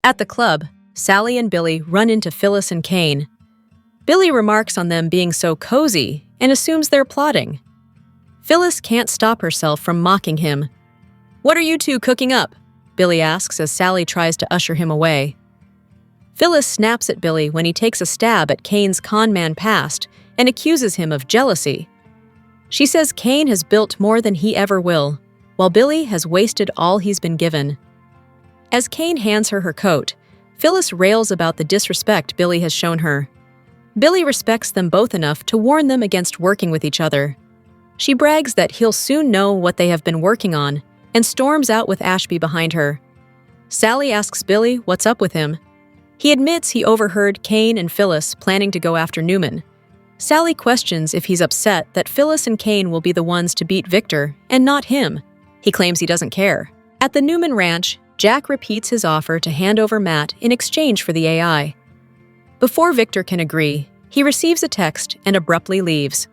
At the club, Sally and Billy run into Phyllis and Kane. Billy remarks on them being so cozy and assumes they're plotting. Phyllis can't stop herself from mocking him. "What are you two cooking up?" Billy asks as Sally tries to usher him away. Phyllis snaps at Billy when he takes a stab at Kane's conman past and accuses him of jealousy. She says Kane has built more than he ever will, while Billy has wasted all he's been given. As Kane hands her her coat, Phyllis rails about the disrespect Billy has shown her. Billy respects them both enough to warn them against working with each other. She brags that he'll soon know what they have been working on and storms out with Ashby behind her. Sally asks Billy what's up with him. He admits he overheard Kane and Phyllis planning to go after Newman. Sally questions if he's upset that Phyllis and Kane will be the ones to beat Victor and not him. He claims he doesn't care. At the Newman ranch, Jack repeats his offer to hand over Matt in exchange for the AI. Before Victor can agree, he receives a text and abruptly leaves.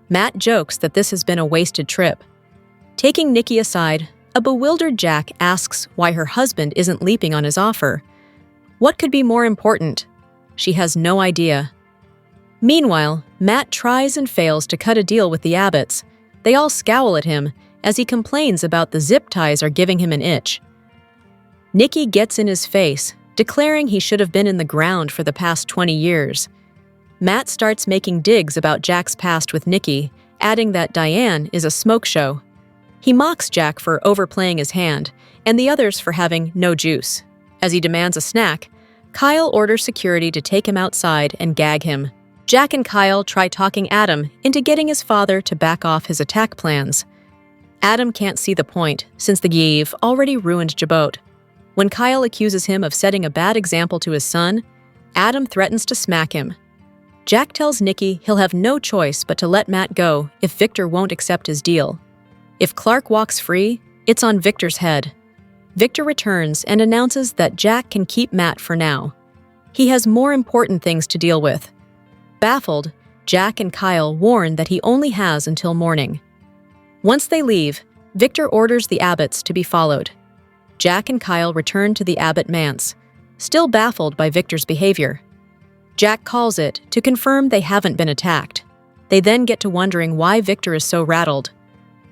Matt jokes that this has been a wasted trip. Taking Nikki aside, a bewildered Jack asks why her husband isn't leaping on his offer. What could be more important? She has no idea. Meanwhile, Matt tries and fails to cut a deal with the Abbotts. They all scowl at him as he complains about the zip ties are giving him an itch. Nikki gets in his face, declaring he should have been in the ground for the past 20 years. Matt starts making digs about Jack's past with Nikki, adding that Diane is a smoke show. He mocks Jack for overplaying his hand, and the others for having no juice. As he demands a snack, Kyle orders security to take him outside and gag him. Jack and Kyle try talking Adam into getting his father to back off his attack plans. Adam can't see the point, since the Yves already ruined Jabot. When Kyle accuses him of setting a bad example to his son, Adam threatens to smack him. Jack tells Nikki he'll have no choice but to let Matt go if Victor won't accept his deal. If Clark walks free, it's on Victor's head. Victor returns and announces that Jack can keep Matt for now. He has more important things to deal with. Baffled, Jack and Kyle warn that he only has until morning. Once they leave, Victor orders the Abbotts to be followed. Jack and Kyle return to the Abbott manse, still baffled by Victor's behavior. Jack calls it to confirm they haven't been attacked. They then get to wondering why Victor is so rattled.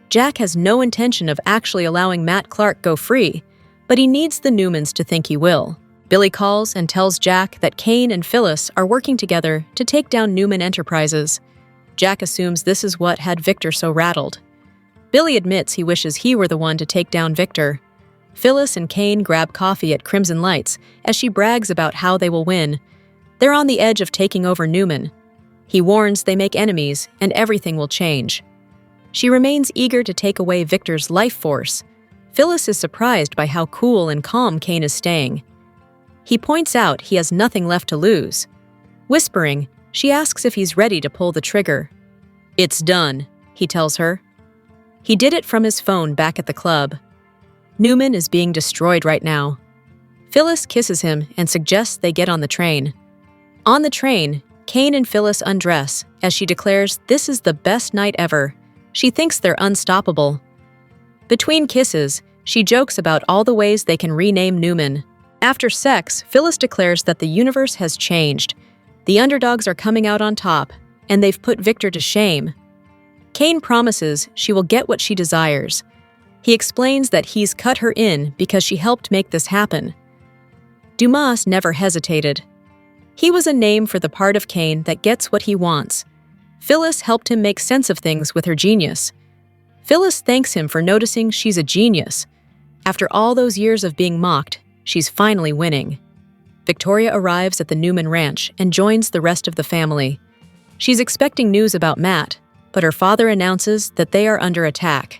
Jack has no intention of actually allowing Matt Clark go free, but he needs the Newmans to think he will. Billy calls and tells Jack that Kane and Phyllis are working together to take down Newman Enterprises. Jack assumes this is what had Victor so rattled. Billy admits he wishes he were the one to take down Victor. Phyllis and Kane grab coffee at Crimson Lights as she brags about how they will win. They're on the edge of taking over Newman. He warns they make enemies and everything will change. She remains eager to take away Victor's life force. Phyllis is surprised by how cool and calm Kane is staying. He points out he has nothing left to lose. Whispering, she asks if he's ready to pull the trigger. "It's done," he tells her. He did it from his phone back at the club. Newman is being destroyed right now. Phyllis kisses him and suggests they get on the train. On the train, Kane and Phyllis undress as she declares this is the best night ever. She thinks they're unstoppable. Between kisses, she jokes about all the ways they can rename Newman. After sex, Phyllis declares that the universe has changed. The underdogs are coming out on top, and they've put Victor to shame. Kane promises she will get what she desires. He explains that he's cut her in because she helped make this happen. Dumas never hesitated. He was a name for the part of Kane that gets what he wants. Phyllis helped him make sense of things with her genius. Phyllis thanks him for noticing she's a genius. After all those years of being mocked, she's finally winning. Victoria arrives at the Newman Ranch and joins the rest of the family. She's expecting news about Matt, but her father announces that they are under attack.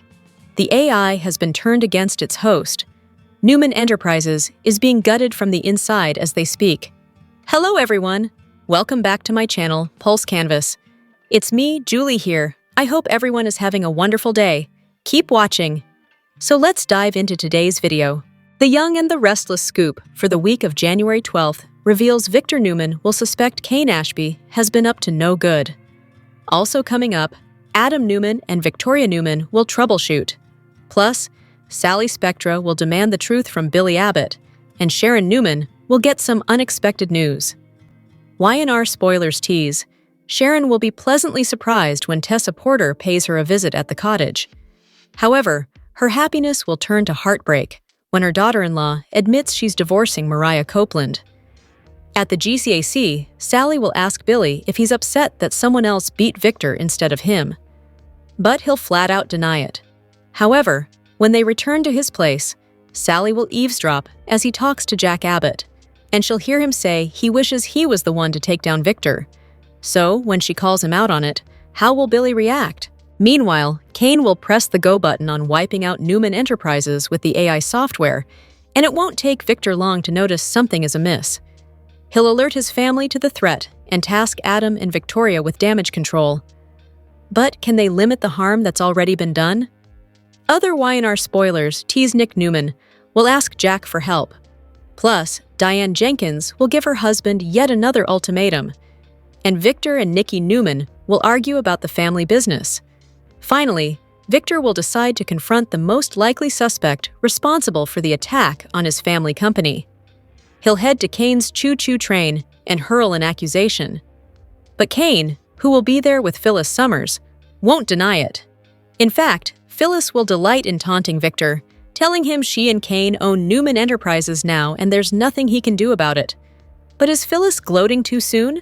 The AI has been turned against its host. Newman Enterprises is being gutted from the inside as they speak. Hello everyone! Welcome back to my channel, Pulse Canvas. It's me, Julie here. I hope everyone is having a wonderful day. Keep watching. So let's dive into today's video. The Young and the Restless scoop for the week of January 12th reveals Victor Newman will suspect Kane Ashby has been up to no good. Also coming up, Adam Newman and Victoria Newman will troubleshoot. Plus, Sally Spectra will demand the truth from Billy Abbott. and Sharon Newman will get some unexpected news. Y&R spoilers tease, Sharon will be pleasantly surprised when Tessa Porter pays her a visit at the cottage. However, her happiness will turn to heartbreak when her daughter-in-law admits she's divorcing Mariah Copeland. At the GCAC, Sally will ask Billy if he's upset that someone else beat Victor instead of him. But he'll flat out deny it. However, when they return to his place, Sally will eavesdrop as he talks to Jack Abbott, and she'll hear him say he wishes he was the one to take down Victor. So, when she calls him out on it, how will Billy react? Meanwhile, Kane will press the go button on wiping out Newman Enterprises with the AI software, and it won't take Victor long to notice something is amiss. He'll alert his family to the threat and task Adam and Victoria with damage control. But can they limit the harm that's already been done? Other Y&R spoilers tease Nick Newman will ask Jack for help. Plus, Diane Jenkins will give her husband yet another ultimatum, and Victor and Nikki Newman will argue about the family business. Finally, Victor will decide to confront the most likely suspect responsible for the attack on his family company. He'll head to Kane's choo-choo train and hurl an accusation. But Kane, who will be there with Phyllis Summers, won't deny it. In fact, Phyllis will delight in taunting Victor, telling him she and Kane own Newman Enterprises now and there's nothing he can do about it. But is Phyllis gloating too soon?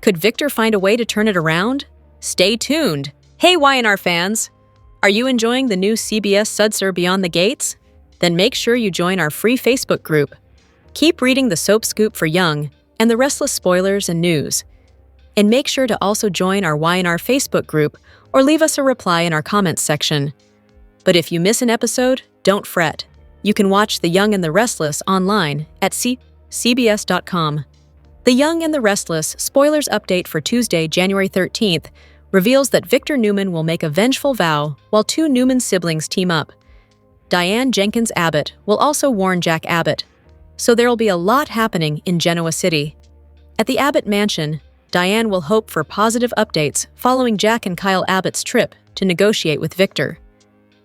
Could Victor find a way to turn it around? Stay tuned! Hey Y&R fans! Are you enjoying the new CBS Sudser Beyond the Gates? Then make sure you join our free Facebook group. Keep reading the Soap Scoop for Young and the Restless spoilers and news. And make sure to also join our Y&R Facebook group or leave us a reply in our comments section. But if you miss an episode, don't fret. You can watch The Young and the Restless online at cbs.com. The Young and the Restless spoilers update for Tuesday, January 13th, reveals that Victor Newman will make a vengeful vow while two Newman siblings team up. Diane Jenkins Abbott will also warn Jack Abbott. So there'll be a lot happening in Genoa City. At the Abbott mansion, Diane will hope for positive updates following Jack and Kyle Abbott's trip to negotiate with Victor.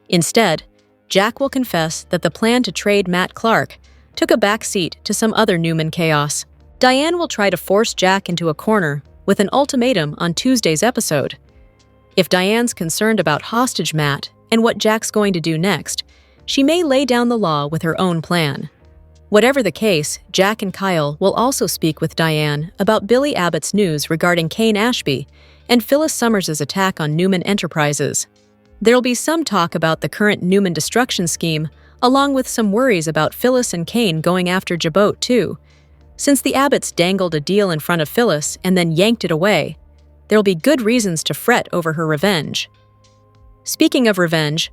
Instead, Jack will confess that the plan to trade Matt Clark took a backseat to some other Newman chaos. Diane will try to force Jack into a corner with an ultimatum on Tuesday's episode. If Diane's concerned about hostage Matt and what Jack's going to do next, she may lay down the law with her own plan. Whatever the case, Jack and Kyle will also speak with Diane about Billy Abbott's news regarding Kane Ashby and Phyllis Summers' attack on Newman Enterprises. There'll be some talk about the current Newman destruction scheme, along with some worries about Phyllis and Kane going after Jabot too. Since the Abbotts dangled a deal in front of Phyllis and then yanked it away, there'll be good reasons to fret over her revenge. Speaking of revenge,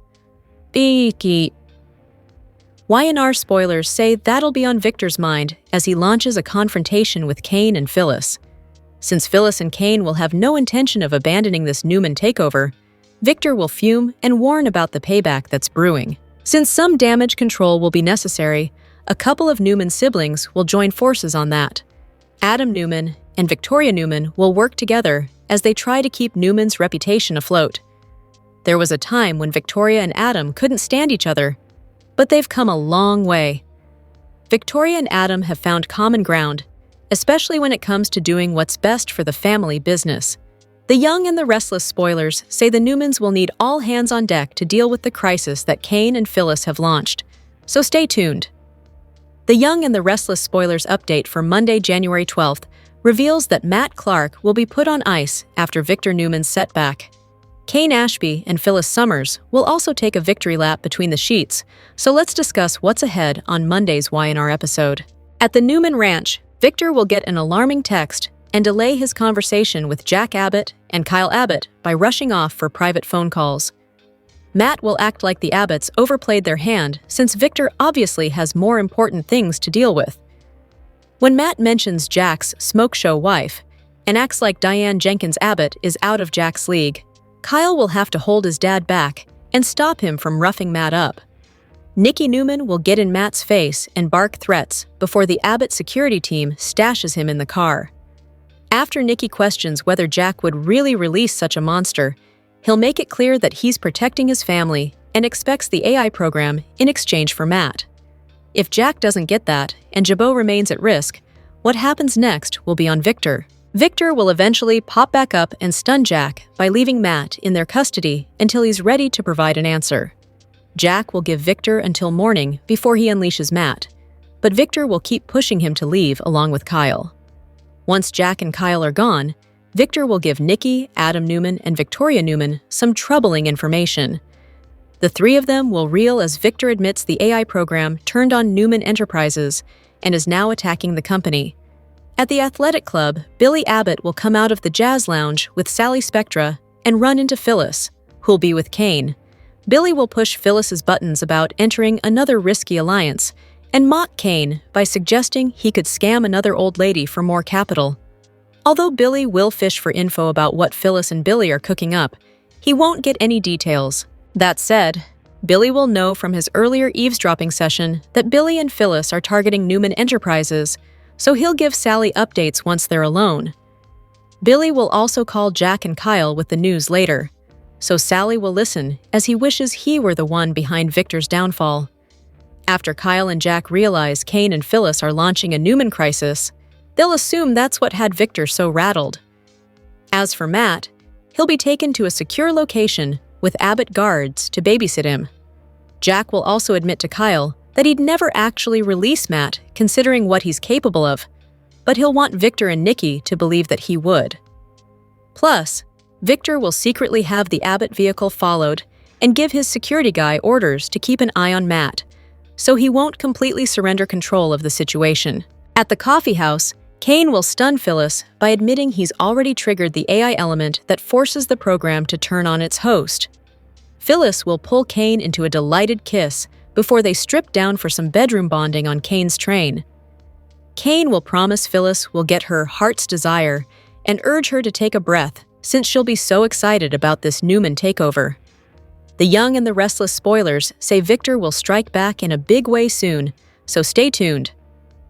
Y&R spoilers say that'll be on Victor's mind as he launches a confrontation with Kane and Phyllis. Since Phyllis and Kane will have no intention of abandoning this Newman takeover, Victor will fume and warn about the payback that's brewing. Since some damage control will be necessary, a couple of Newman siblings will join forces on that. Adam Newman and Victoria Newman will work together as they try to keep Newman's reputation afloat. There was a time when Victoria and Adam couldn't stand each other, but they've come a long way. Victoria and Adam have found common ground, especially when it comes to doing what's best for the family business. The Young and the Restless spoilers say the Newmans will need all hands on deck to deal with the crisis that Kane and Phyllis have launched, so stay tuned. The Young and the Restless spoilers update for Monday, January 12th reveals that Matt Clark will be put on ice after Victor Newman's setback. Kane Ashby and Phyllis Summers will also take a victory lap between the sheets, so let's discuss what's ahead on Monday's Y&R episode. At the Newman Ranch, Victor will get an alarming text and delay his conversation with Jack Abbott and Kyle Abbott by rushing off for private phone calls. Matt will act like the Abbotts overplayed their hand since Victor obviously has more important things to deal with. When Matt mentions Jack's smoke show wife and acts like Diane Jenkins Abbott is out of Jack's league, Kyle will have to hold his dad back and stop him from roughing Matt up. Nikki Newman will get in Matt's face and bark threats before the Abbott security team stashes him in the car. After Nikki questions whether Jack would really release such a monster, he'll make it clear that he's protecting his family and expects the AI program in exchange for Matt. If Jack doesn't get that, and Jabot remains at risk, what happens next will be on Victor. Victor will eventually pop back up and stun Jack by leaving Matt in their custody until he's ready to provide an answer. Jack will give Victor until morning before he unleashes Matt, but Victor will keep pushing him to leave along with Kyle. Once Jack and Kyle are gone, Victor will give Nikki, Adam Newman, and Victoria Newman some troubling information. The three of them will reel as Victor admits the AI program turned on Newman Enterprises and is now attacking the company. At the athletic club, Billy Abbott will come out of the jazz lounge with Sally Spectra and run into Phyllis, who'll be with Kane. Billy will push Phyllis's buttons about entering another risky alliance and mock Kane by suggesting he could scam another old lady for more capital. Although Billy will fish for info about what Phyllis and Billy are cooking up, he won't get any details. That said, Billy will know from his earlier eavesdropping session that Billy and Phyllis are targeting Newman Enterprises, so he'll give Sally updates once they're alone. Billy will also call Jack and Kyle with the news later, so Sally will listen as he wishes he were the one behind Victor's downfall. After Kyle and Jack realize Kane and Phyllis are launching a Newman crisis, they'll assume that's what had Victor so rattled. As for Matt, he'll be taken to a secure location with Abbott guards to babysit him. Jack will also admit to Kyle that he'd never actually release Matt considering what he's capable of, but he'll want Victor and Nikki to believe that he would. Plus, Victor will secretly have the Abbott vehicle followed and give his security guy orders to keep an eye on Matt, so he won't completely surrender control of the situation. At the coffee house, Kane will stun Phyllis by admitting he's already triggered the AI element that forces the program to turn on its host. Phyllis will pull Kane into a delighted kiss before they strip down for some bedroom bonding on Kane's train. Kane will promise Phyllis will get her heart's desire and urge her to take a breath since she'll be so excited about this Newman takeover. The Young and the Restless spoilers say Victor will strike back in a big way soon, so stay tuned.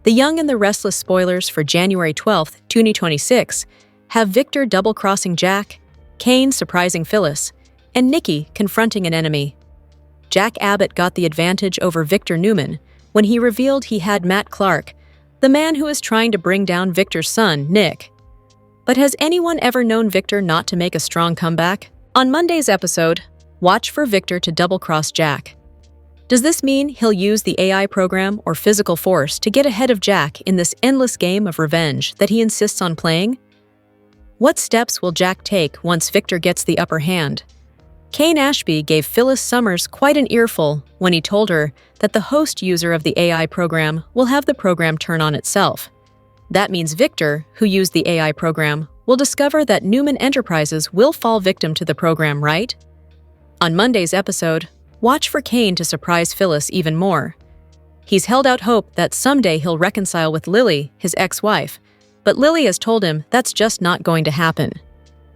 The Young and the Restless spoilers for January 12th, 2026 have Victor double-crossing Jack, Kane surprising Phyllis, and Nikki confronting an enemy. Jack Abbott got the advantage over Victor Newman when he revealed he had Matt Clark, the man who is trying to bring down Victor's son, Nick. But has anyone ever known Victor not to make a strong comeback? On Monday's episode, watch for Victor to double-cross Jack. Does this mean he'll use the AI program or physical force to get ahead of Jack in this endless game of revenge that he insists on playing? What steps will Jack take once Victor gets the upper hand? Kane Ashby gave Phyllis Summers quite an earful when he told her that the host user of the AI program will have the program turn on itself. That means Victor, who used the AI program, will discover that Newman Enterprises will fall victim to the program, right? On Monday's episode, watch for Kane to surprise Phyllis even more. He's held out hope that someday he'll reconcile with Lily, his ex-wife, but Lily has told him that's just not going to happen.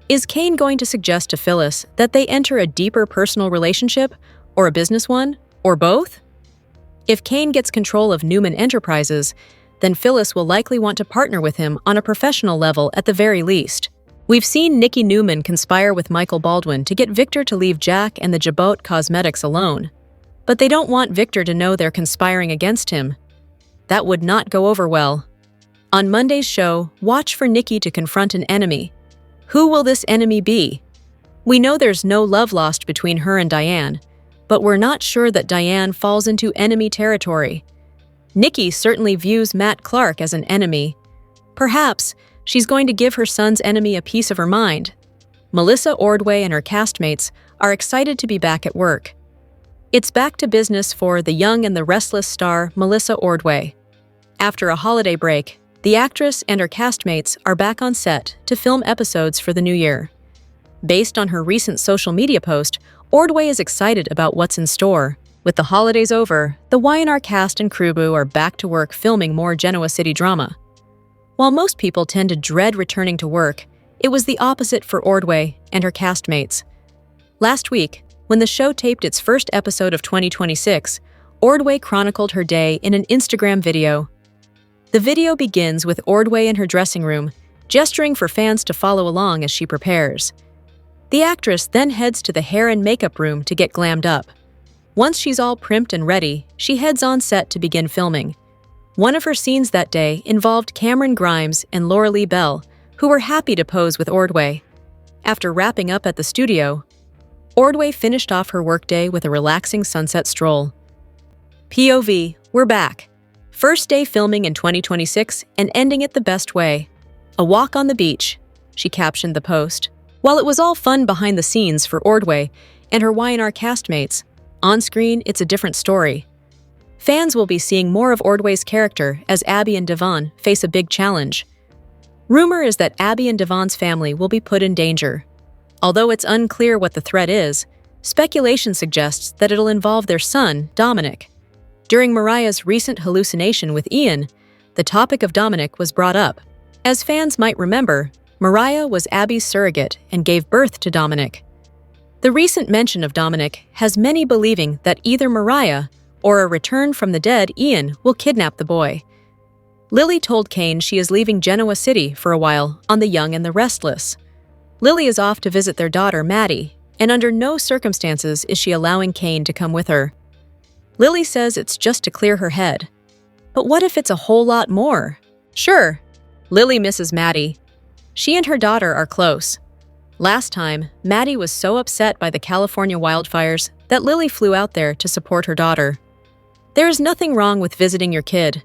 Is Kane going to suggest to Phyllis that they enter a deeper personal relationship, or a business one, or both? If Kane gets control of Newman Enterprises, then Phyllis will likely want to partner with him on a professional level at the very least. We've seen Nikki Newman conspire with Michael Baldwin to get Victor to leave Jack and the Jabot Cosmetics alone. But they don't want Victor to know they're conspiring against him. That would not go over well. On Monday's show, watch for Nikki to confront an enemy. Who will this enemy be? We know there's no love lost between her and Diane, but we're not sure that Diane falls into enemy territory. Nikki certainly views Matt Clark as an enemy. Perhaps she's going to give her son's enemy a piece of her mind. Melissa Ordway and her castmates are excited to be back at work. It's back to business for the Young and the Restless star Melissa Ordway. After a holiday break, the actress and her castmates are back on set to film episodes for the new year. Based on her recent social media post, Ordway is excited about what's in store. With the holidays over, the Y&R cast and crew are back to work filming more Genoa City drama. While most people tend to dread returning to work, it was the opposite for Ordway and her castmates. Last week, when the show taped its first episode of 2026, Ordway chronicled her day in an Instagram video. The video begins with Ordway in her dressing room, gesturing for fans to follow along as she prepares. The actress then heads to the hair and makeup room to get glammed up. Once she's all primped and ready, she heads on set to begin filming. One of her scenes that day involved Cameron Grimes and Laura Lee Bell, who were happy to pose with Ordway. After wrapping up at the studio, Ordway finished off her workday with a relaxing sunset stroll. POV, we're back. First day filming in 2026 and ending it the best way. A walk on the beach, she captioned the post. While it was all fun behind the scenes for Ordway and her Y&R castmates, on screen it's a different story. Fans will be seeing more of Ordway's character as Abby and Devon face a big challenge. Rumor is that Abby and Devon's family will be put in danger. Although it's unclear what the threat is, speculation suggests that it'll involve their son, Dominic. During Mariah's recent hallucination with Ian, the topic of Dominic was brought up. As fans might remember, Mariah was Abby's surrogate and gave birth to Dominic. The recent mention of Dominic has many believing that either Mariah or a return from the dead Ian will kidnap the boy. Lily told Kane she is leaving Genoa City for a while on The Young and the Restless. Lily is off to visit their daughter Maddie, and under no circumstances is she allowing Kane to come with her. Lily says it's just to clear her head. But what if it's a whole lot more? Sure, Lily misses Maddie. She and her daughter are close. Last time, Maddie was so upset by the California wildfires that Lily flew out there to support her daughter. There is nothing wrong with visiting your kid,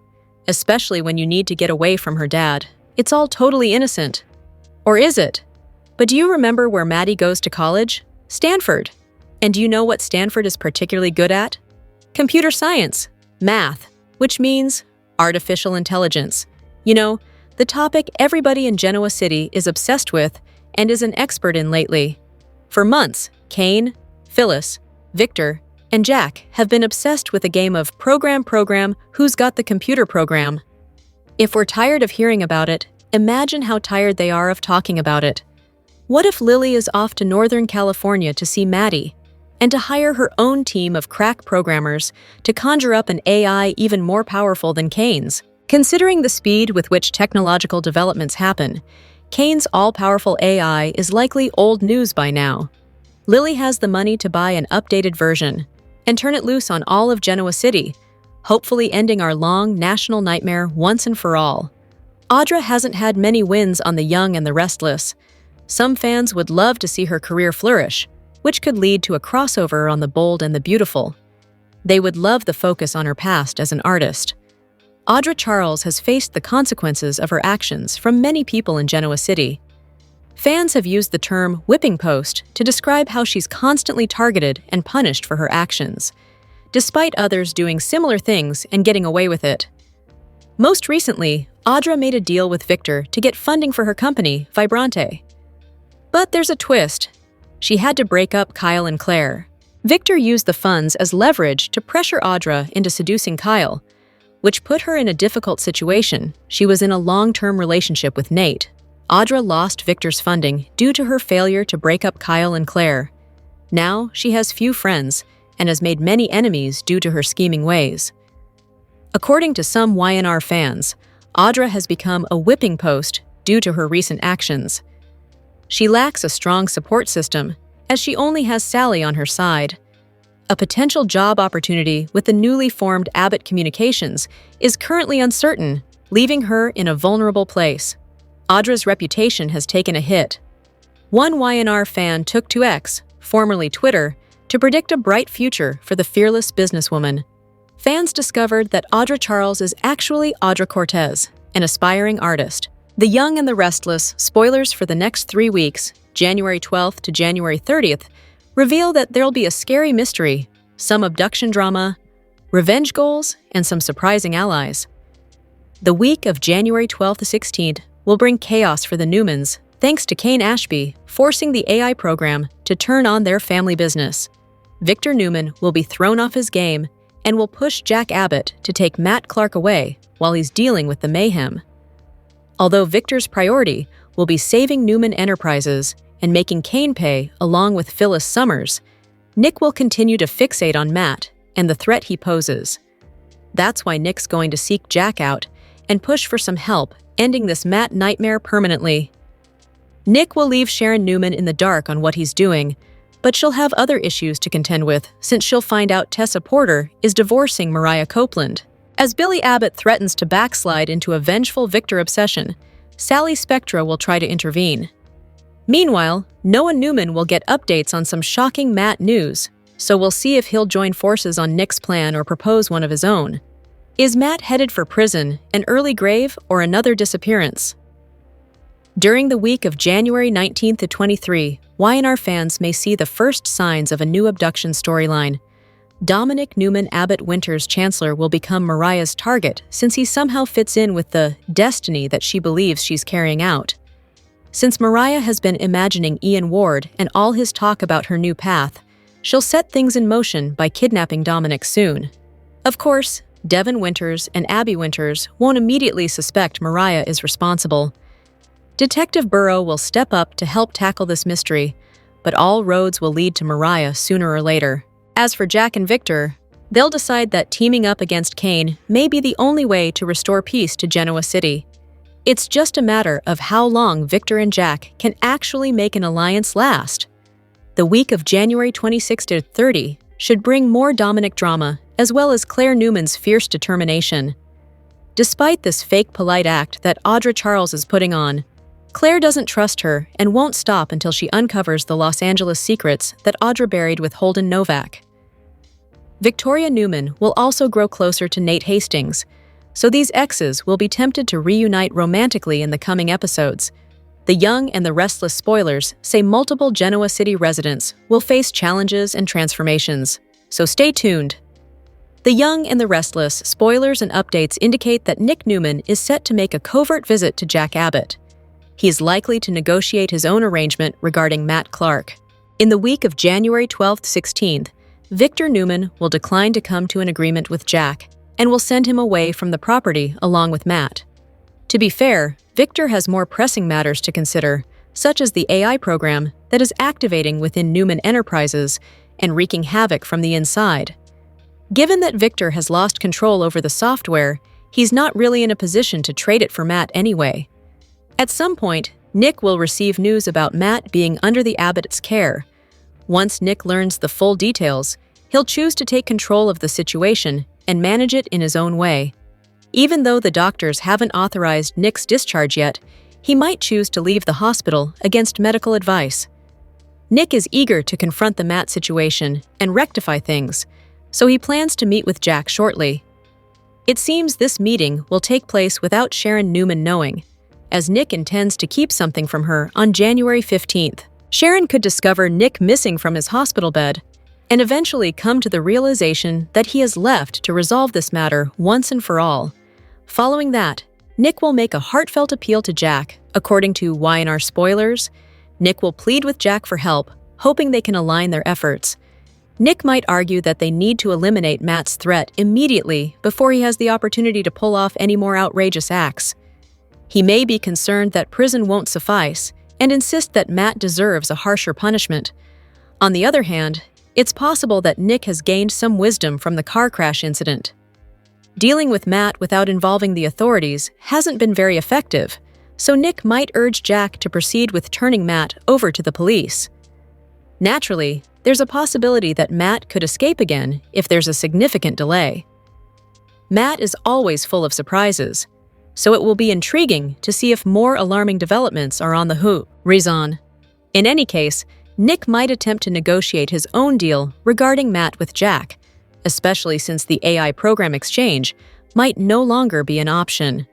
especially when you need to get away from her dad. It's all totally innocent. Or is it? But do you remember where Maddie goes to college? Stanford. And do you know what Stanford is particularly good at? Computer science, math, which means artificial intelligence. You know, the topic everybody in Genoa City is obsessed with and is an expert in lately. For months, Kane, Phyllis, Victor, and Jack have been obsessed with a game of program, who's got the computer program. If we're tired of hearing about it, imagine how tired they are of talking about it. What if Lily is off to Northern California to see Maddie, and to hire her own team of crack programmers to conjure up an AI even more powerful than Kane's? Considering the speed with which technological developments happen, Kane's all-powerful AI is likely old news by now. Lily has the money to buy an updated version and turn it loose on all of Genoa City, hopefully ending our long national nightmare once and for all. Audra hasn't had many wins on The Young and the Restless. Some fans would love to see her career flourish, which could lead to a crossover on The Bold and the Beautiful. They would love the focus on her past as an artist. Audra Charles has faced the consequences of her actions from many people in Genoa City. Fans have used the term whipping post to describe how she's constantly targeted and punished for her actions, despite others doing similar things and getting away with it. Most recently, Audra made a deal with Victor to get funding for her company, Vibrante. But there's a twist. She had to break up Kyle and Claire. Victor used the funds as leverage to pressure Audra into seducing Kyle, which put her in a difficult situation. She was in a long-term relationship with Nate. Audra lost Victor's funding due to her failure to break up Kyle and Claire. Now, she has few friends and has made many enemies due to her scheming ways. According to some Y&R fans, Audra has become a whipping post due to her recent actions. She lacks a strong support system, as she only has Sally on her side. A potential job opportunity with the newly formed Abbott Communications is currently uncertain, leaving her in a vulnerable place. Audra's reputation has taken a hit. One Y&R fan took to X, formerly Twitter, to predict a bright future for the fearless businesswoman. Fans discovered that Audra Charles is actually Audra Cortez, an aspiring artist. The Young and the Restless spoilers for the next 3 weeks, January 12th to January 30th, reveal that there'll be a scary mystery, some abduction drama, revenge goals, and some surprising allies. The week of January 12th to 16th will bring chaos for the Newmans, thanks to Kane Ashby forcing the AI program to turn on their family business. Victor Newman will be thrown off his game and will push Jack Abbott to take Matt Clark away while he's dealing with the mayhem. Although Victor's priority will be saving Newman Enterprises and making Kane pay along with Phyllis Summers, Nick will continue to fixate on Matt and the threat he poses. That's why Nick's going to seek Jack out and push for some help ending this Matt nightmare permanently. Nick will leave Sharon Newman in the dark on what he's doing, but she'll have other issues to contend with since she'll find out Tessa Porter is divorcing Mariah Copeland. As Billy Abbott threatens to backslide into a vengeful Victor obsession, Sally Spectra will try to intervene. Meanwhile, Noah Newman will get updates on some shocking Matt news, so we'll see if he'll join forces on Nick's plan or propose one of his own. Is Matt headed for prison, an early grave, or another disappearance? During the week of January 19th to 23, Y&R fans may see the first signs of a new abduction storyline. Dominic Newman Abbott Winters Chancellor will become Mariah's target since he somehow fits in with the destiny that she believes she's carrying out. Since Mariah has been imagining Ian Ward and all his talk about her new path, she'll set things in motion by kidnapping Dominic soon. Of course, Devin Winters and Abby Winters won't immediately suspect Mariah is responsible. Detective Burrow will step up to help tackle this mystery, but all roads will lead to Mariah sooner or later. As for Jack and Victor, they'll decide that teaming up against Kane may be the only way to restore peace to Genoa City. It's just a matter of how long Victor and Jack can actually make an alliance last. The week of January 26 to 30 should bring more Dominic drama, as well as Claire Newman's fierce determination. Despite this fake polite act that Audra Charles is putting on, Claire doesn't trust her and won't stop until she uncovers the Los Angeles secrets that Audra buried with Holden Novak. Victoria Newman will also grow closer to Nate Hastings, so these exes will be tempted to reunite romantically in the coming episodes. The Young and the Restless spoilers say multiple Genoa City residents will face challenges and transformations, so stay tuned. The Young and the Restless spoilers and updates indicate that Nick Newman is set to make a covert visit to Jack Abbott. He is likely to negotiate his own arrangement regarding Matt Clark. In the week of January 12-16th, Victor Newman will decline to come to an agreement with Jack and will send him away from the property along with Matt. To be fair, Victor has more pressing matters to consider, such as the AI program that is activating within Newman Enterprises and wreaking havoc from the inside. Given that Victor has lost control over the software, he's not really in a position to trade it for Matt anyway. At some point, Nick will receive news about Matt being under the Abbott's care. Once Nick learns the full details, he'll choose to take control of the situation and manage it in his own way. Even though the doctors haven't authorized Nick's discharge yet, he might choose to leave the hospital against medical advice. Nick is eager to confront the Matt situation and rectify things, so he plans to meet with Jack shortly. It seems this meeting will take place without Sharon Newman knowing, as Nick intends to keep something from her on January 15th. Sharon could discover Nick missing from his hospital bed and eventually come to the realization that he has left to resolve this matter once and for all. Following that, Nick will make a heartfelt appeal to Jack. According to Y&R spoilers, Nick will plead with Jack for help, hoping they can align their efforts. Nick might argue that they need to eliminate Matt's threat immediately before he has the opportunity to pull off any more outrageous acts. He may be concerned that prison won't suffice and insist that Matt deserves a harsher punishment. On the other hand, it's possible that Nick has gained some wisdom from the car crash incident. Dealing with Matt without involving the authorities hasn't been very effective, so Nick might urge Jack to proceed with turning Matt over to the police. Naturally, there's a possibility that Matt could escape again if there's a significant delay. Matt is always full of surprises, so it will be intriguing to see if more alarming developments are on the horizon. In any case, Nick might attempt to negotiate his own deal regarding Matt with Jack, especially since the AI program exchange might no longer be an option.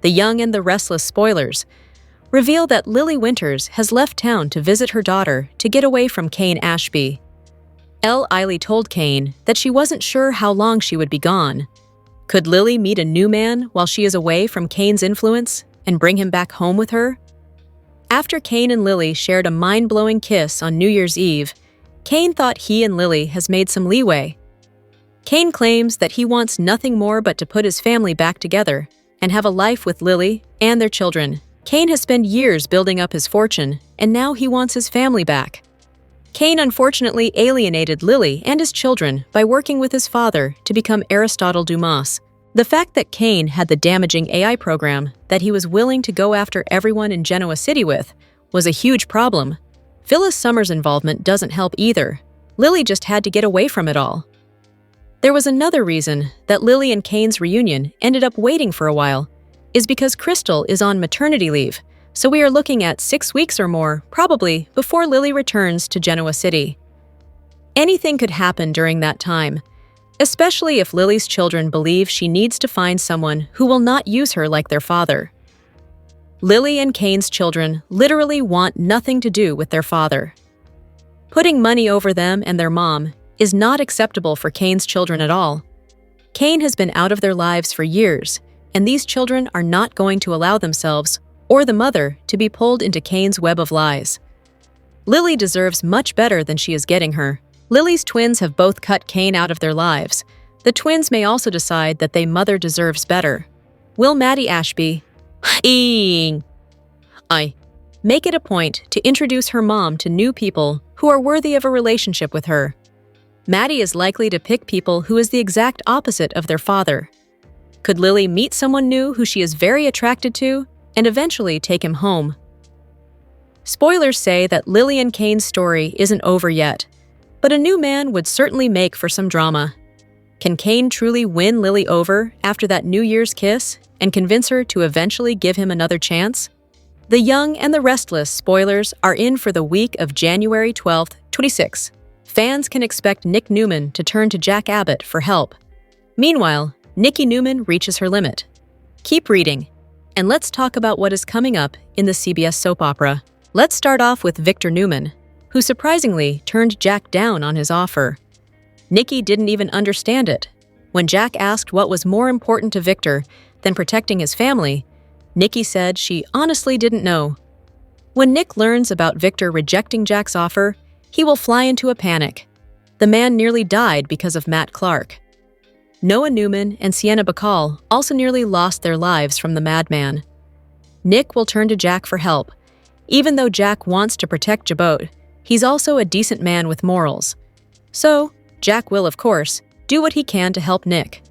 The Young and the Restless spoilers reveal that Lily Winters has left town to visit her daughter to get away from Kane Ashby. Elle Eiley told Kane that she wasn't sure how long she would be gone. Could Lily meet a new man while she is away from Kane's influence and bring him back home with her? After Kane and Lily shared a mind-blowing kiss on New Year's Eve, Kane thought he and Lily has made some leeway. Kane claims that he wants nothing more but to put his family back together and have a life with Lily and their children. Kane has spent years building up his fortune, and now he wants his family back. Kane unfortunately alienated Lily and his children by working with his father to become Aristotle Dumas. The fact that Kane had the damaging AI program that he was willing to go after everyone in Genoa City with was a huge problem. Phyllis Summers' involvement doesn't help either. Lily just had to get away from it all. There was another reason that Lily and Kane's reunion ended up waiting for a while, is because Crystal is on maternity leave, so we are looking at 6 weeks or more, probably, before Lily returns to Genoa City. Anything could happen during that time, especially if Lily's children believe she needs to find someone who will not use her like their father. Lily and Kane's children literally want nothing to do with their father. Putting money over them and their mom is not acceptable for Kane's children at all. Kane has been out of their lives for years, and these children are not going to allow themselves or the mother to be pulled into Kane's web of lies. Lily deserves much better than she is getting her. Lily's twins have both cut Kane out of their lives. The twins may also decide that their mother deserves better. Will Maddie Ashby make it a point to introduce her mom to new people who are worthy of a relationship with her? Maddie is likely to pick people who is the exact opposite of their father. Could Lily meet someone new who she is very attracted to and eventually take him home? Spoilers say that Lily and Kane's story isn't over yet, but a new man would certainly make for some drama. Can Kane truly win Lily over after that New Year's kiss and convince her to eventually give him another chance? The Young and the Restless spoilers are in for the week of January 12th, 26. Fans can expect Nick Newman to turn to Jack Abbott for help. Meanwhile, Nikki Newman reaches her limit. Keep reading, and let's talk about what is coming up in the CBS soap opera. Let's start off with Victor Newman, who surprisingly turned Jack down on his offer. Nikki didn't even understand it. When Jack asked what was more important to Victor than protecting his family, Nikki said she honestly didn't know. When Nick learns about Victor rejecting Jack's offer, he will fly into a panic. The man nearly died because of Matt Clark. Noah Newman and Sienna Bacall also nearly lost their lives from the madman. Nick will turn to Jack for help. Even though Jack wants to protect Jabot, he's also a decent man with morals. So, Jack will, of course, do what he can to help Nick.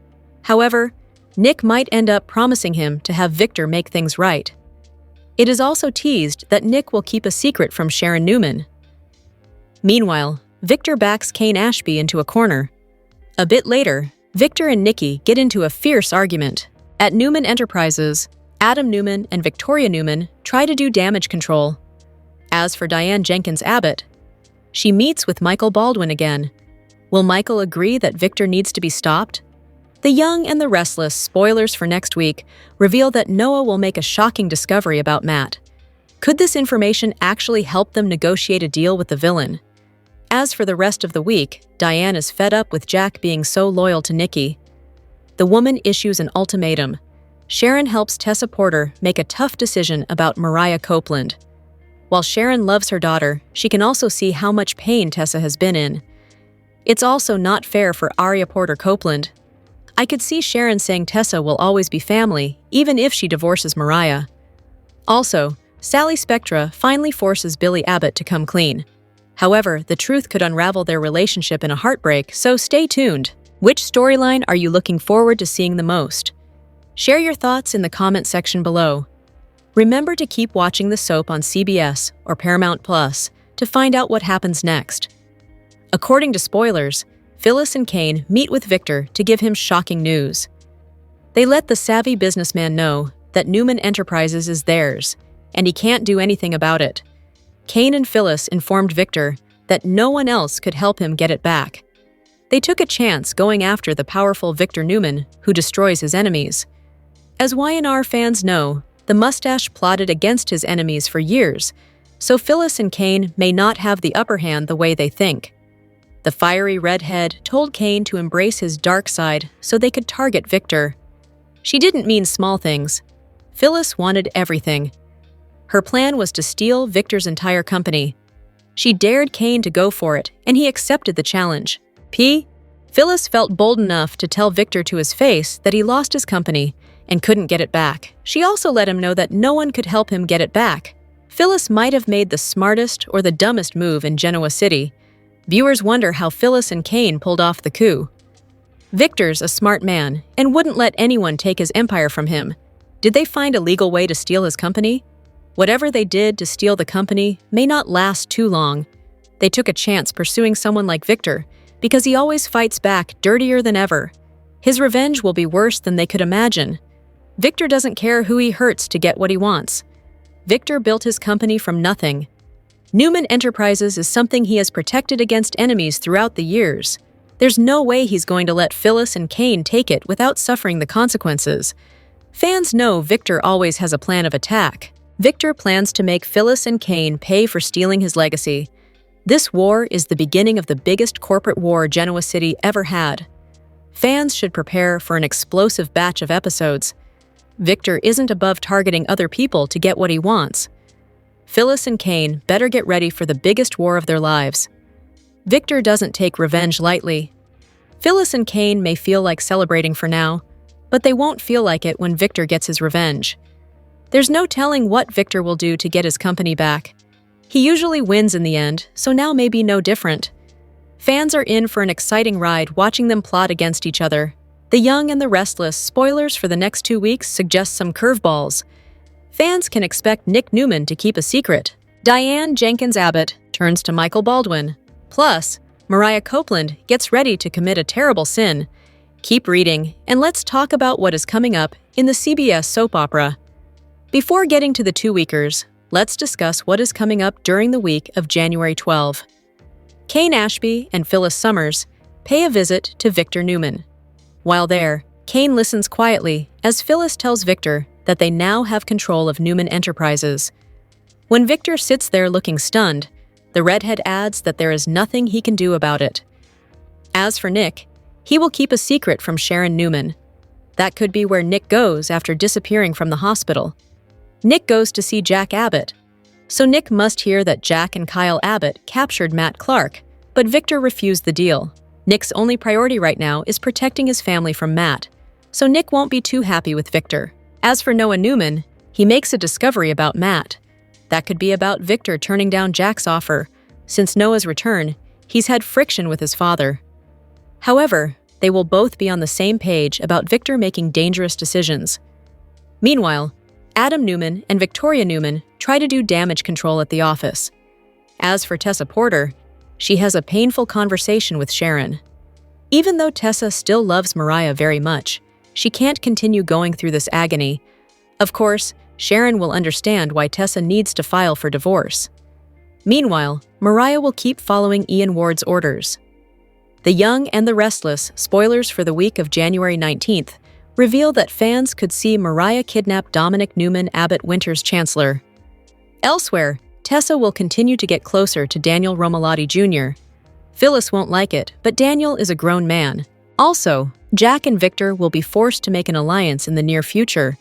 However, Nick might end up promising him to have Victor make things right. It is also teased that Nick will keep a secret from Sharon Newman. Meanwhile, Victor backs Kane Ashby into a corner. A bit later, Victor and Nikki get into a fierce argument. At Newman Enterprises, Adam Newman and Victoria Newman try to do damage control. As for Diane Jenkins Abbott, she meets with Michael Baldwin again. Will Michael agree that Victor needs to be stopped? The Young and the Restless spoilers for next week reveal that Noah will make a shocking discovery about Matt. Could this information actually help them negotiate a deal with the villain? As for the rest of the week, Diane is fed up with Jack being so loyal to Nikki. The woman issues an ultimatum. Sharon helps Tessa Porter make a tough decision about Mariah Copeland. While Sharon loves her daughter, she can also see how much pain Tessa has been in. It's also not fair for Aria Porter Copeland. I could see Sharon saying Tessa will always be family, even if she divorces Mariah. Also, Sally Spectra finally forces Billy Abbott to come clean. However, the truth could unravel their relationship in a heartbreak, so stay tuned. Which storyline are you looking forward to seeing the most? Share your thoughts in the comment section below. Remember to keep watching the soap on CBS or Paramount Plus to find out what happens next. According to spoilers, Phyllis and Kane meet with Victor to give him shocking news. They let the savvy businessman know that Newman Enterprises is theirs, and he can't do anything about it. Kane and Phyllis informed Victor that no one else could help him get it back. They took a chance going after the powerful Victor Newman, who destroys his enemies. As Y&R fans know, the mustache plotted against his enemies for years, so Phyllis and Kane may not have the upper hand the way they think. The fiery redhead told Kane to embrace his dark side so they could target Victor. She didn't mean small things. Phyllis wanted everything. Her plan was to steal Victor's entire company. She dared Kane to go for it, and he accepted the challenge. Phyllis felt bold enough to tell Victor to his face that he lost his company and couldn't get it back. She also let him know that no one could help him get it back. Phyllis might have made the smartest or the dumbest move in Genoa City. Viewers wonder how Phyllis and Kane pulled off the coup. Victor's a smart man and wouldn't let anyone take his empire from him. Did they find a legal way to steal his company? Whatever they did to steal the company may not last too long. They took a chance pursuing someone like Victor because he always fights back dirtier than ever. His revenge will be worse than they could imagine. Victor doesn't care who he hurts to get what he wants. Victor built his company from nothing. Newman Enterprises is something he has protected against enemies throughout the years. There's no way he's going to let Phyllis and Kane take it without suffering the consequences. Fans know Victor always has a plan of attack. Victor plans to make Phyllis and Kane pay for stealing his legacy. This war is the beginning of the biggest corporate war Genoa City ever had. Fans should prepare for an explosive batch of episodes. Victor isn't above targeting other people to get what he wants. Phyllis and Kane better get ready for the biggest war of their lives. Victor doesn't take revenge lightly. Phyllis and Kane may feel like celebrating for now, but they won't feel like it when Victor gets his revenge. There's no telling what Victor will do to get his company back. He usually wins in the end, so now may be no different. Fans are in for an exciting ride watching them plot against each other. The Young and the Restless spoilers for the next 2 weeks suggest some curveballs. Fans can expect Nick Newman to keep a secret. Diane Jenkins Abbott turns to Michael Baldwin. Plus, Mariah Copeland gets ready to commit a terrible sin. Keep reading, and let's talk about what is coming up in the CBS soap opera. Before getting to the 2-weekers, let's discuss what is coming up during the week of January 12. Kane Ashby and Phyllis Summers pay a visit to Victor Newman. While there, Kane listens quietly as Phyllis tells Victor that they now have control of Newman Enterprises. When Victor sits there looking stunned, the redhead adds that there is nothing he can do about it. As for Nick, he will keep a secret from Sharon Newman. That could be where Nick goes after disappearing from the hospital. Nick goes to see Jack Abbott. So Nick must hear that Jack and Kyle Abbott captured Matt Clark, but Victor refused the deal. Nick's only priority right now is protecting his family from Matt, so Nick won't be too happy with Victor. As for Noah Newman, he makes a discovery about Matt. That could be about Victor turning down Jack's offer. Since Noah's return, he's had friction with his father. However, they will both be on the same page about Victor making dangerous decisions. Meanwhile, Adam Newman and Victoria Newman try to do damage control at the office. As for Tessa Porter, she has a painful conversation with Sharon. Even though Tessa still loves Mariah very much, she can't continue going through this agony. Of course, Sharon will understand why Tessa needs to file for divorce. Meanwhile, Mariah will keep following Ian Ward's orders. The Young and the Restless spoilers for the week of January 19th reveal that fans could see Mariah kidnap Dominic Newman Abbott Winters Chancellor. Elsewhere, Tessa will continue to get closer to Daniel Romalotti Jr. Phyllis won't like it, but Daniel is a grown man. Also, Jack and Victor will be forced to make an alliance in the near future.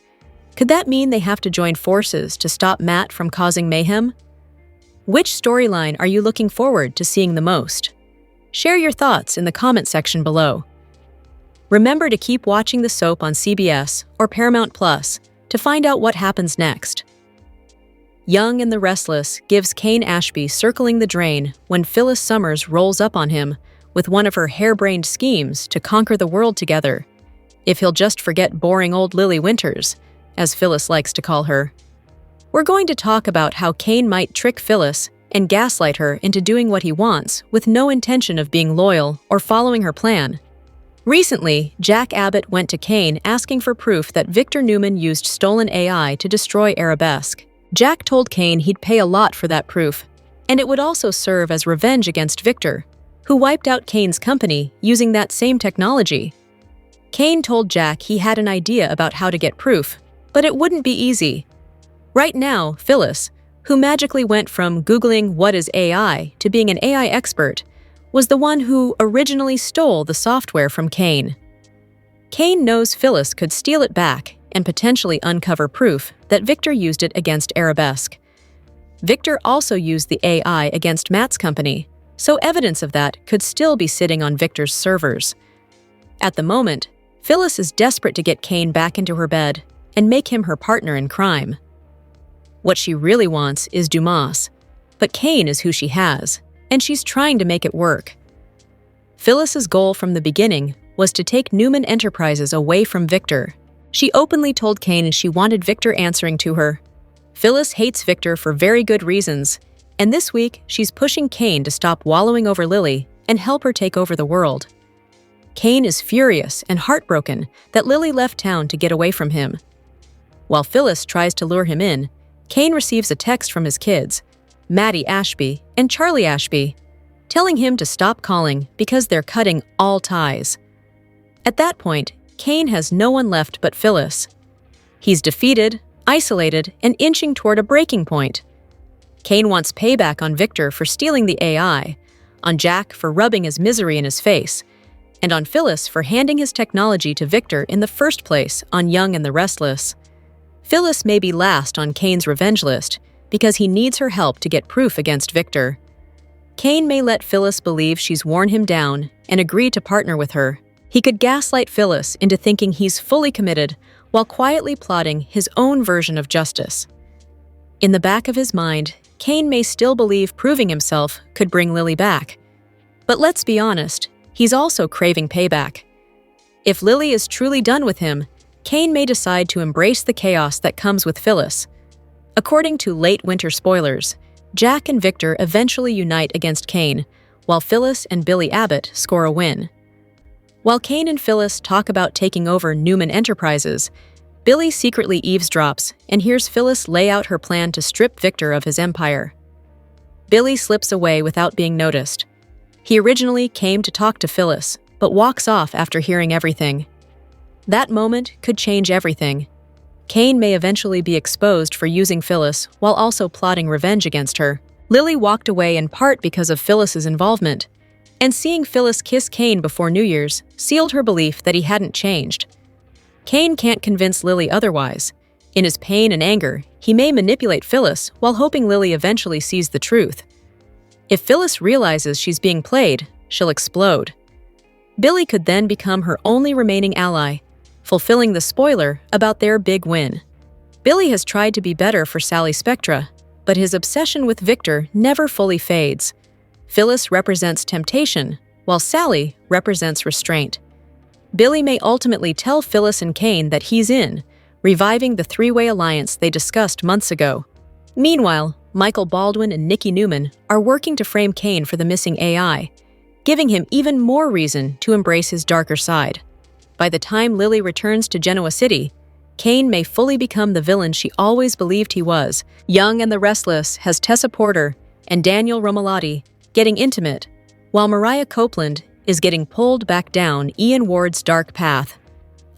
Could that mean they have to join forces to stop Matt from causing mayhem? Which storyline are you looking forward to seeing the most? Share your thoughts in the comment section below. Remember to keep watching the soap on CBS or Paramount Plus to find out what happens next. Young and the Restless gives Kane Ashby circling the drain when Phyllis Summers rolls up on him with one of her harebrained schemes to conquer the world together. If he'll just forget boring old Lily Winters, as Phyllis likes to call her. We're going to talk about how Kane might trick Phyllis and gaslight her into doing what he wants with no intention of being loyal or following her plan. Recently, Jack Abbott went to Kane asking for proof that Victor Newman used stolen AI to destroy Arabesque. Jack told Kane he'd pay a lot for that proof, and it would also serve as revenge against Victor, who wiped out Kane's company using that same technology. Kane told Jack he had an idea about how to get proof, but it wouldn't be easy. Right now, Phyllis, who magically went from Googling what is AI to being an AI expert, was the one who originally stole the software from Kane. Kane knows Phyllis could steal it back and potentially uncover proof that Victor used it against Arabesque. Victor also used the AI against Matt's company, so evidence of that could still be sitting on Victor's servers. At the moment, Phyllis is desperate to get Kane back into her bed and make him her partner in crime. What she really wants is Dumas, but Kane is who she has, and she's trying to make it work. Phyllis's goal from the beginning was to take Newman Enterprises away from Victor. She openly told Kane she wanted Victor answering to her. Phyllis hates Victor for very good reasons, and this week she's pushing Kane to stop wallowing over Lily and help her take over the world. Kane is furious and heartbroken that Lily left town to get away from him. While Phyllis tries to lure him in, Kane receives a text from his kids, Maddie Ashby and Charlie Ashby, telling him to stop calling because they're cutting all ties. At that point, Kane has no one left but Phyllis. He's defeated, isolated, and inching toward a breaking point. Kane wants payback on Victor for stealing the AI, on Jack for rubbing his misery in his face, and on Phyllis for handing his technology to Victor in the first place on Young and the Restless. Phyllis may be last on Kane's revenge list because he needs her help to get proof against Victor. Kane may let Phyllis believe she's worn him down and agree to partner with her. He could gaslight Phyllis into thinking he's fully committed while quietly plotting his own version of justice. In the back of his mind, Kane may still believe proving himself could bring Lily back. But let's be honest, he's also craving payback. If Lily is truly done with him, Kane may decide to embrace the chaos that comes with Phyllis. According to late winter spoilers, Jack and Victor eventually unite against Kane, while Phyllis and Billy Abbott score a win. While Kane and Phyllis talk about taking over Newman Enterprises, Billy secretly eavesdrops and hears Phyllis lay out her plan to strip Victor of his empire. Billy slips away without being noticed. He originally came to talk to Phyllis, but walks off after hearing everything. That moment could change everything. Kane may eventually be exposed for using Phyllis while also plotting revenge against her. Lily walked away in part because of Phyllis's involvement, and seeing Phyllis kiss Kane before New Year's sealed her belief that he hadn't changed. Kane can't convince Lily otherwise. In his pain and anger, he may manipulate Phyllis while hoping Lily eventually sees the truth. If Phyllis realizes she's being played, she'll explode. Billy could then become her only remaining ally, fulfilling the spoiler about their big win. Billy has tried to be better for Sally Spectra, but his obsession with Victor never fully fades. Phyllis represents temptation, while Sally represents restraint. Billy may ultimately tell Phyllis and Kane that he's in, reviving the three-way alliance they discussed months ago. Meanwhile, Michael Baldwin and Nikki Newman are working to frame Kane for the missing AI, giving him even more reason to embrace his darker side. By the time Lily returns to Genoa City, Kane may fully become the villain she always believed he was. Young and the Restless has Tessa Porter and Daniel Romalotti getting intimate, while Mariah Copeland is getting pulled back down Ian Ward's dark path.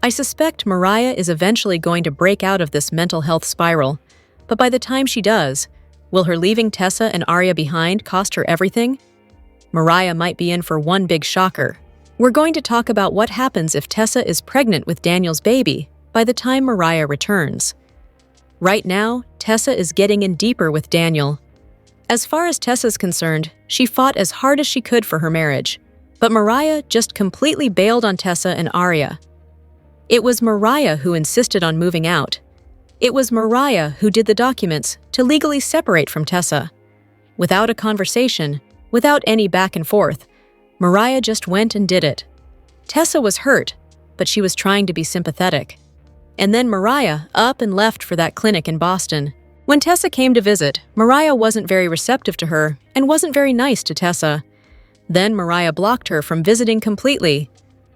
I suspect Mariah is eventually going to break out of this mental health spiral, but by the time she does, will her leaving Tessa and Arya behind cost her everything? Mariah might be in for one big shocker. We're going to talk about what happens if Tessa is pregnant with Daniel's baby by the time Mariah returns. Right now, Tessa is getting in deeper with Daniel. As far as Tessa's concerned, she fought as hard as she could for her marriage, but Mariah just completely bailed on Tessa and Arya. It was Mariah who insisted on moving out. It was Mariah who did the documents to legally separate from Tessa. Without a conversation, without any back and forth, Mariah just went and did it. Tessa was hurt, but she was trying to be sympathetic. And then Mariah up and left for that clinic in Boston. When Tessa came to visit, Mariah wasn't very receptive to her and wasn't very nice to Tessa. Then Mariah blocked her from visiting completely.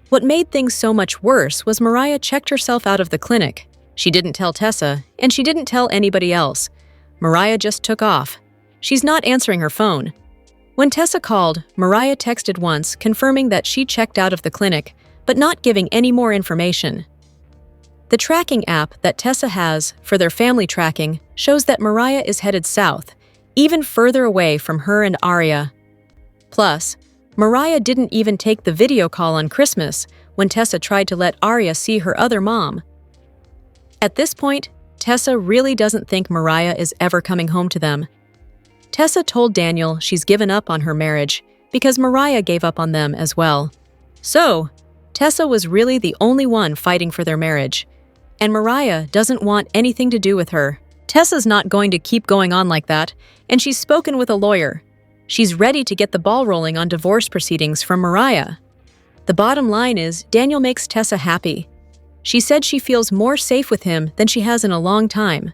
What made things so much worse was Mariah checked herself out of the clinic. She didn't tell Tessa, and she didn't tell anybody else. Mariah just took off. She's not answering her phone. When Tessa called, Mariah texted once confirming that she checked out of the clinic, but not giving any more information. The tracking app that Tessa has for their family tracking shows that Mariah is headed south, even further away from her and Arya. Plus, Mariah didn't even take the video call on Christmas when Tessa tried to let Arya see her other mom. At this point, Tessa really doesn't think Mariah is ever coming home to them. Tessa told Daniel she's given up on her marriage because Mariah gave up on them as well. So, Tessa was really the only one fighting for their marriage, and Mariah doesn't want anything to do with her. Tessa's not going to keep going on like that, and she's spoken with a lawyer. She's ready to get the ball rolling on divorce proceedings from Mariah. The bottom line is Daniel makes Tessa happy. She said she feels more safe with him than she has in a long time.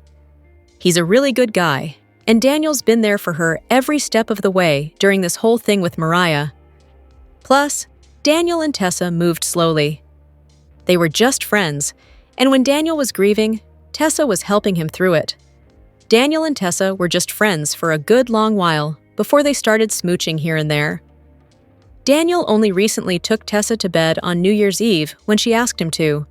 He's a really good guy, and Daniel's been there for her every step of the way during this whole thing with Mariah. Plus, Daniel and Tessa moved slowly. They were just friends, and when Daniel was grieving, Tessa was helping him through it. Daniel and Tessa were just friends for a good long while before they started smooching here and there. Daniel only recently took Tessa to bed on New Year's Eve when she asked him to.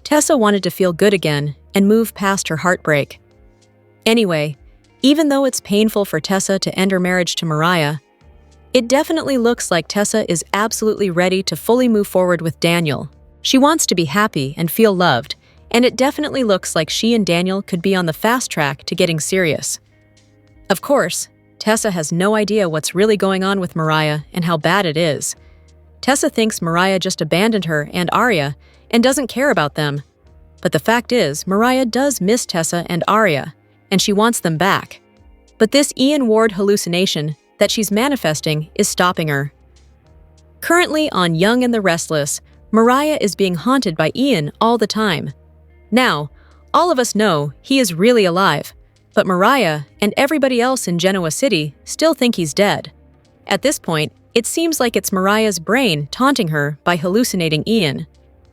Tessa wanted to feel good again and move past her heartbreak. Anyway, even though it's painful for Tessa to end her marriage to Mariah, it definitely looks like Tessa is absolutely ready to fully move forward with Daniel. She wants to be happy and feel loved, and it definitely looks like she and Daniel could be on the fast track to getting serious. Of course, Tessa has no idea what's really going on with Mariah and how bad it is. Tessa thinks Mariah just abandoned her and Aria and doesn't care about them. But the fact is, Mariah does miss Tessa and Aria, and she wants them back. But this Ian Ward hallucination that she's manifesting is stopping her. Currently on Young and the Restless, Mariah is being haunted by Ian all the time. Now, all of us know he is really alive, but Mariah and everybody else in Genoa City still think he's dead. At this point, it seems like it's Mariah's brain taunting her by hallucinating Ian.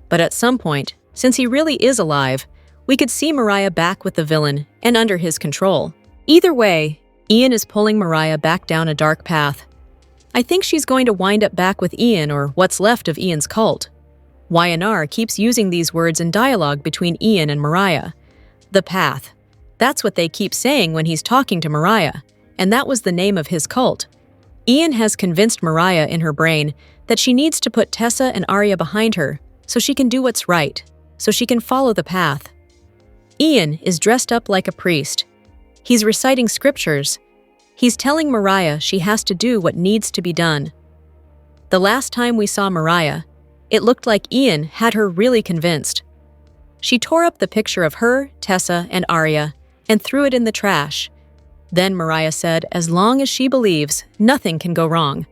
But at some point, since he really is alive, we could see Mariah back with the villain and under his control. Either way, Ian is pulling Mariah back down a dark path. I think she's going to wind up back with Ian or what's left of Ian's cult. Y&R keeps using these words in dialogue between Ian and Mariah. The path. That's what they keep saying when he's talking to Mariah, and that was the name of his cult. Ian has convinced Mariah in her brain that she needs to put Tessa and Aria behind her so she can do what's right, so she can follow the path. Ian is dressed up like a priest. He's reciting scriptures. He's telling Mariah she has to do what needs to be done. The last time we saw Mariah, it looked like Ian had her really convinced. She tore up the picture of her, Tessa, and Aria and threw it in the trash. Then Mariah said, as long as she believes, nothing can go wrong.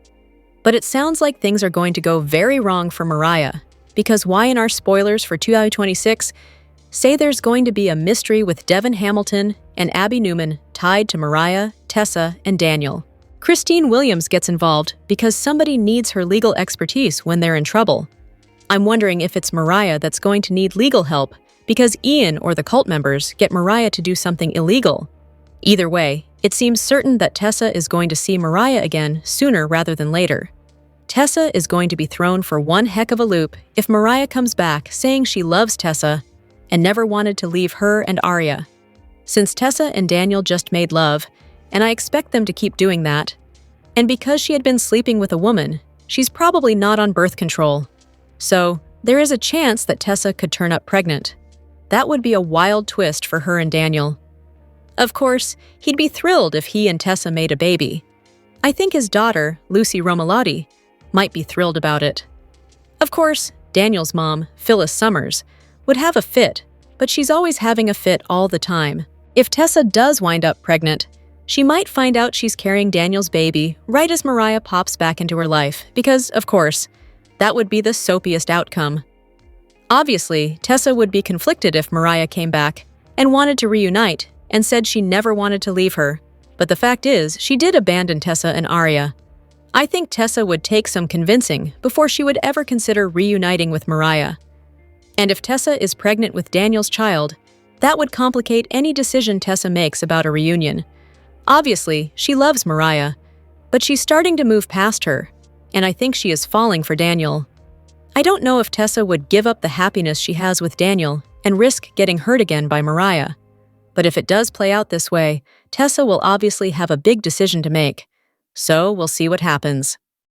But it sounds like things are going to go very wrong for Mariah, because Y&R spoilers for 2026 say there's going to be a mystery with Devin Hamilton and Abby Newman tied to Mariah, Tessa, and Daniel. Christine Williams gets involved because somebody needs her legal expertise when they're in trouble. I'm wondering if it's Mariah that's going to need legal help because Ian or the cult members get Mariah to do something illegal. Either way, it seems certain that Tessa is going to see Mariah again sooner rather than later. Tessa is going to be thrown for one heck of a loop if Mariah comes back saying she loves Tessa and never wanted to leave her and Aria. Since Tessa and Daniel just made love, and I expect them to keep doing that, and because she had been sleeping with a woman, she's probably not on birth control. So, there is a chance that Tessa could turn up pregnant. That would be a wild twist for her and Daniel. Of course, he'd be thrilled if he and Tessa made a baby. I think his daughter, Lucy Romalotti, might be thrilled about it. Of course, Daniel's mom, Phyllis Summers, would have a fit, but she's always having a fit all the time. If Tessa does wind up pregnant, she might find out she's carrying Daniel's baby right as Mariah pops back into her life because, of course, that would be the soapiest outcome. Obviously, Tessa would be conflicted if Mariah came back and wanted to reunite and said she never wanted to leave her, but the fact is, she did abandon Tessa and Aria. I think Tessa would take some convincing before she would ever consider reuniting with Mariah. And if Tessa is pregnant with Daniel's child, that would complicate any decision Tessa makes about a reunion. Obviously, she loves Mariah, but she's starting to move past her, and I think she is falling for Daniel. I don't know if Tessa would give up the happiness she has with Daniel and risk getting hurt again by Mariah. But if it does play out this way, Tessa will obviously have a big decision to make. So we'll see what happens.